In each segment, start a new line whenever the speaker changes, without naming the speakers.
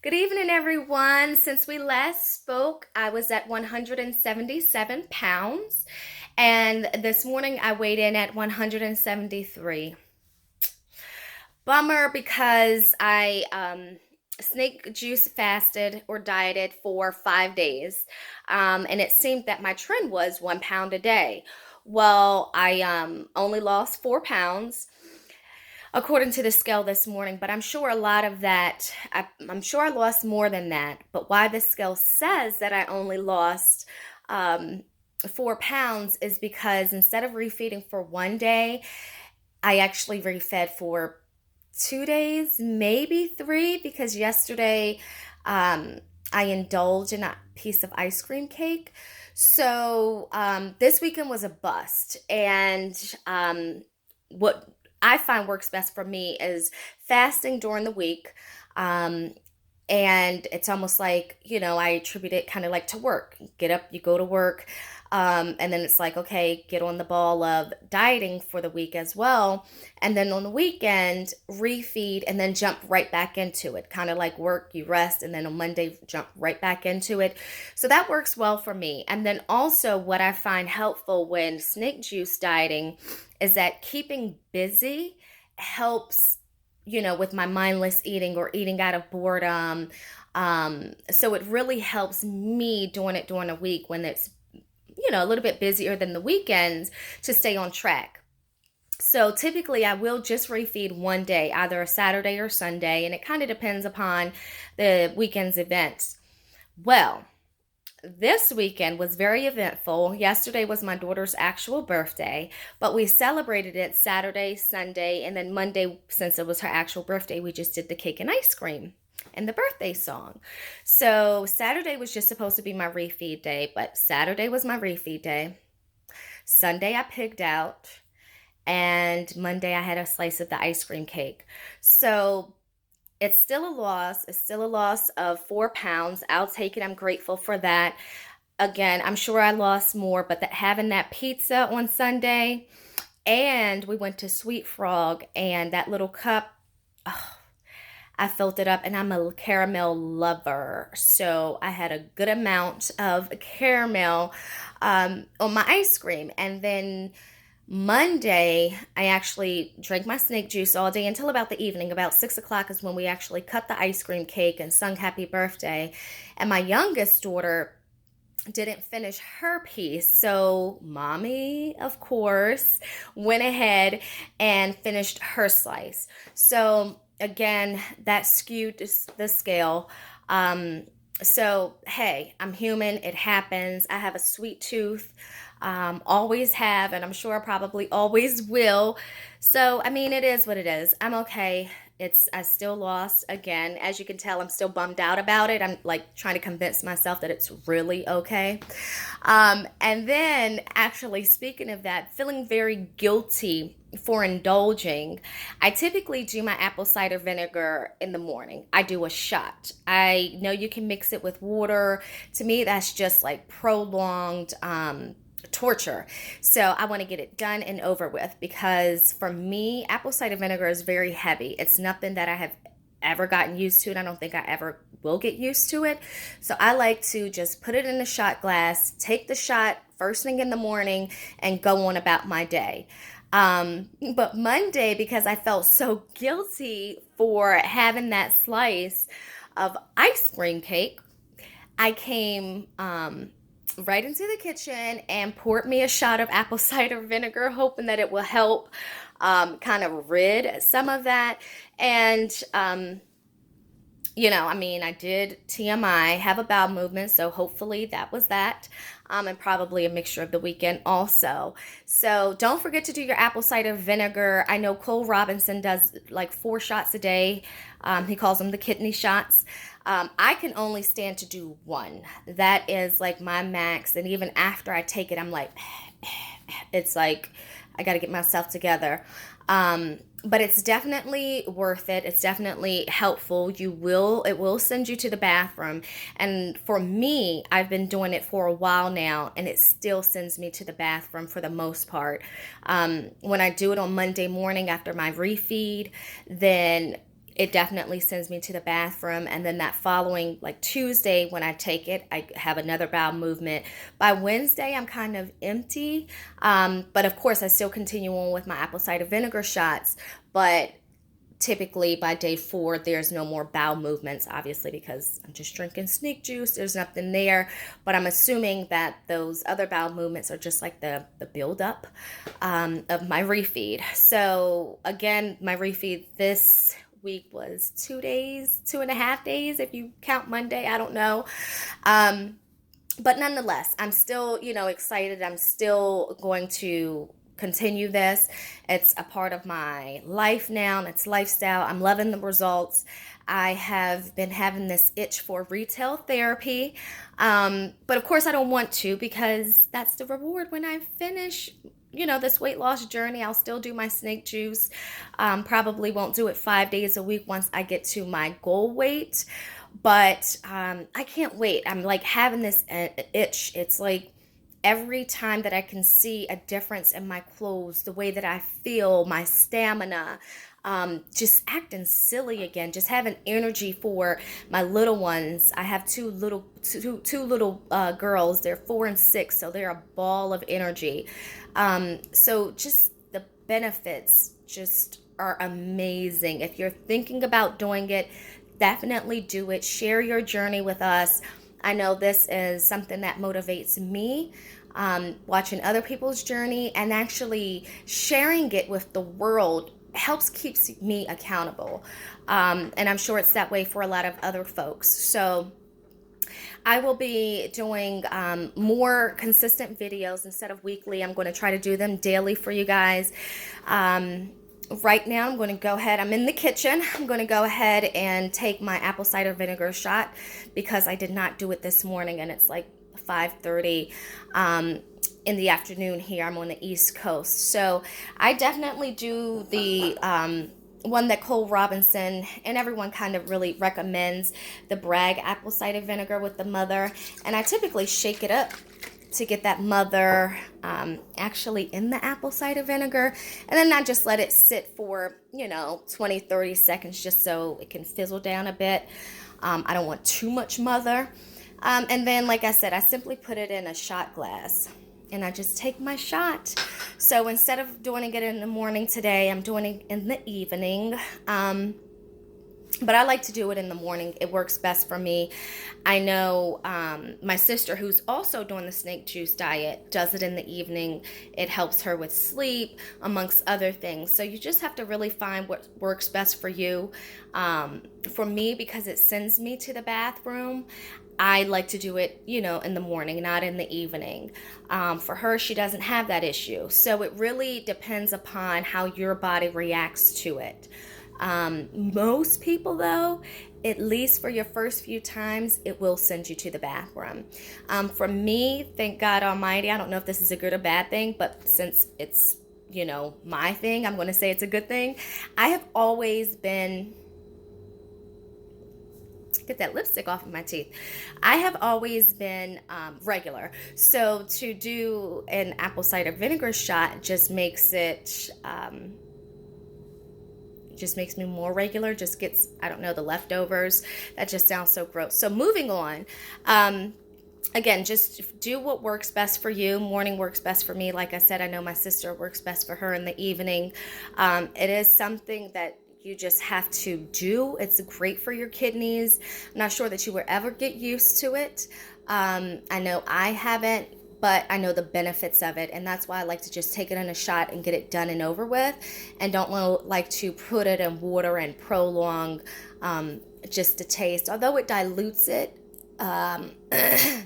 Good evening, everyone. Since we last spoke, I was at 177 pounds, and this morning I weighed in at 173. Bummer because I snake juice fasted or dieted for 5 days, and it seemed that my trend was 1 pound a day. Well, I only lost 4 pounds according to the scale this morning, but I'm sure a lot of that, I'm sure I lost more than that. But why the scale says that I only lost 4 pounds is because instead of refeeding for one day, I actually refed for 2 days, maybe three, because yesterday I indulged in a piece of ice cream cake. So this weekend was a bust. And what I find works best for me is fasting during the week. Um, and it's almost like, I attribute it kind of like to work. You get up, you go to work, and then it's like, okay, get on the ball of dieting for the week as well. And then on the weekend, refeed and then jump right back into it. Kind of like work, you rest, and then on Monday, jump right back into it. So that works well for me. And then also, what I find helpful when snake juice dieting is that keeping busy helps, with my mindless eating or eating out of boredom. So it really helps me doing it during a week when it's, a little bit busier than the weekends to stay on track. So typically I will just refeed one day, either a Saturday or Sunday, and it kind of depends upon the weekend's events. Well, this weekend was very eventful. Yesterday was my daughter's actual birthday, but we celebrated it Saturday, Sunday, and then Monday, since it was her actual birthday, we just did the cake and ice cream and the birthday song. So Saturday was just supposed to be my refeed day, but Saturday was my refeed day. Sunday I pigged out, and Monday I had a slice of the ice cream cake. So it's still a loss. It's still a loss of 4 pounds. I'll take it. I'm grateful for that. Again, I'm sure I lost more, but having that pizza on Sunday, and we went to Sweet Frog, and that little cup, oh, I filled it up, and I'm a caramel lover. So I had a good amount of caramel on my ice cream. And then Monday, I actually drank my snake juice all day until about the evening. About 6 o'clock is when we actually cut the ice cream cake and sung happy birthday. And my youngest daughter didn't finish her piece. So mommy, of course, went ahead and finished her slice. So again, that skewed the scale. So, hey, I'm human. It happens. I have a sweet tooth. Always have, and I'm sure I probably always will. So, I mean, it is what it is. I'm okay. I still lost again. As you can tell, I'm still bummed out about it. I'm like trying to convince myself that it's really okay. And then, actually, speaking of that, feeling very guilty for indulging, I typically do my apple cider vinegar in the morning. I do a shot. I know you can mix it with water. To me, that's just like prolonged torture. So I want to get it done and over with, because for me, apple cider vinegar is very heavy. It's nothing that I have ever gotten used to, and I don't think I ever will get used to it. So I like to just put it in a shot glass, take the shot first thing in the morning, and go on about my day. But Monday, because I felt so guilty for having that slice of ice cream cake, I came right into the kitchen and poured me a shot of apple cider vinegar, hoping that it will help kind of rid some of that. And I mean, I did TMI, have a bowel movement, so hopefully that was that. And probably a mixture of the weekend also. So don't forget to do your apple cider vinegar. I know Cole Robinson does like 4 shots a day. He calls them the kidney shots. I can only stand to do one. That is like my max. And even after I take it, I'm like, it's like I got to get myself together. But it's definitely worth it. It's definitely helpful. It will send you to the bathroom. And for me, I've been doing it for a while now, and it still sends me to the bathroom for the most part. When I do it on Monday morning after my refeed, then it definitely sends me to the bathroom. And then that following, like Tuesday, when I take it, I have another bowel movement. By Wednesday, I'm kind of empty. But of course, I still continue on with my apple cider vinegar shots. But typically by day 4, there's no more bowel movements, obviously, because I'm just drinking snake juice. There's nothing there. But I'm assuming that those other bowel movements are just like the buildup of my refeed. So again, my refeed this week was 2 days, 2.5 days, if you count Monday. I don't know. But nonetheless, I'm still, excited. I'm still going to continue this. It's a part of my life now, and it's lifestyle. I'm loving the results. I have been having this itch for retail therapy. But of course, I don't want to, because that's the reward when I finish this weight loss journey. I'll still do my snake juice. Probably won't do it 5 days a week once I get to my goal weight. But I can't wait. I'm like having this itch. It's like every time that I can see a difference in my clothes, the way that I feel, my stamina, just acting silly again, just having energy for my little ones. I have two little girls. They're 4 and 6, so they're a ball of energy. So just the benefits just are amazing. If you're thinking about doing it, definitely do it. Share your journey with us. I know this is something that motivates me, watching other people's journey, and actually sharing it with the world helps keeps me accountable. And I'm sure it's that way for a lot of other folks. So I will be doing more consistent videos instead of weekly. I'm going to try to do them daily for you guys. Right now, I'm going to go ahead. I'm in the kitchen. I'm going to go ahead and take my apple cider vinegar shot because I did not do it this morning, and it's like 5:30 in the afternoon here. I'm on the East Coast. So I definitely do the one that Cole Robinson and everyone kind of really recommends, the Bragg apple cider vinegar with the mother. And I typically shake it up to get that mother actually in the apple cider vinegar, and then I just let it sit for 20-30 seconds just so it can fizzle down a bit. I don't want too much mother. And then, like I said, I simply put it in a shot glass and I just take my shot. So instead of doing it in the morning today, I'm doing it in the evening. But I like to do it in the morning. It works best for me. I know my sister, who's also doing the snake juice diet, does it in the evening. It helps her with sleep, amongst other things. So you just have to really find what works best for you. For me, because it sends me to the bathroom, I like to do it, in the morning, not in the evening. For her, she doesn't have that issue. So it really depends upon how your body reacts to it. Most people, though, at least for your first few times, it will send you to the bathroom. For me, thank God Almighty, I don't know if this is a good or bad thing, but since it's, my thing, I'm going to say it's a good thing. I have always been, get that lipstick off of my teeth. I have always been regular. So to do an apple cider vinegar shot just makes it, just makes me more regular, just gets, I don't know, the leftovers. That just sounds so gross. So moving on, again, just do what works best for you. Morning works best for me. Like I said, I know my sister works best for her in the evening. It is something that you just have to do. It's great for your kidneys. I'm not sure that you will ever get used to it. I know I haven't, but I know the benefits of it, and that's why I like to just take it in a shot and get it done and over with, and don't like to put it in water and prolong just the taste. Although it dilutes it,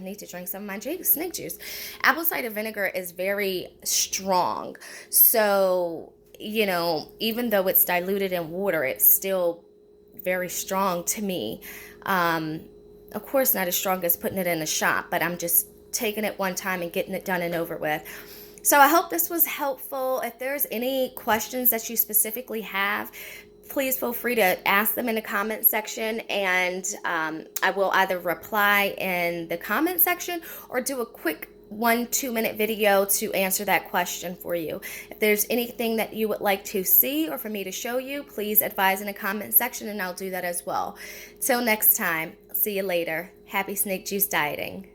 need to drink some of my snake juice. Apple cider vinegar is very strong, so even though it's diluted in water, it's still very strong to me. Of course, not as strong as putting it in a shot, but I'm just taking it one time and getting it done and over with. So I hope this was helpful. If there's any questions that you specifically have, please feel free to ask them in the comment section, and I will either reply in the comment section or do a quick 1 2 minute video to answer that question for you. If there's anything that you would like to see or for me to show you, please advise in the comment section and I'll do that as well. Till next time, see you later. Happy snake juice dieting.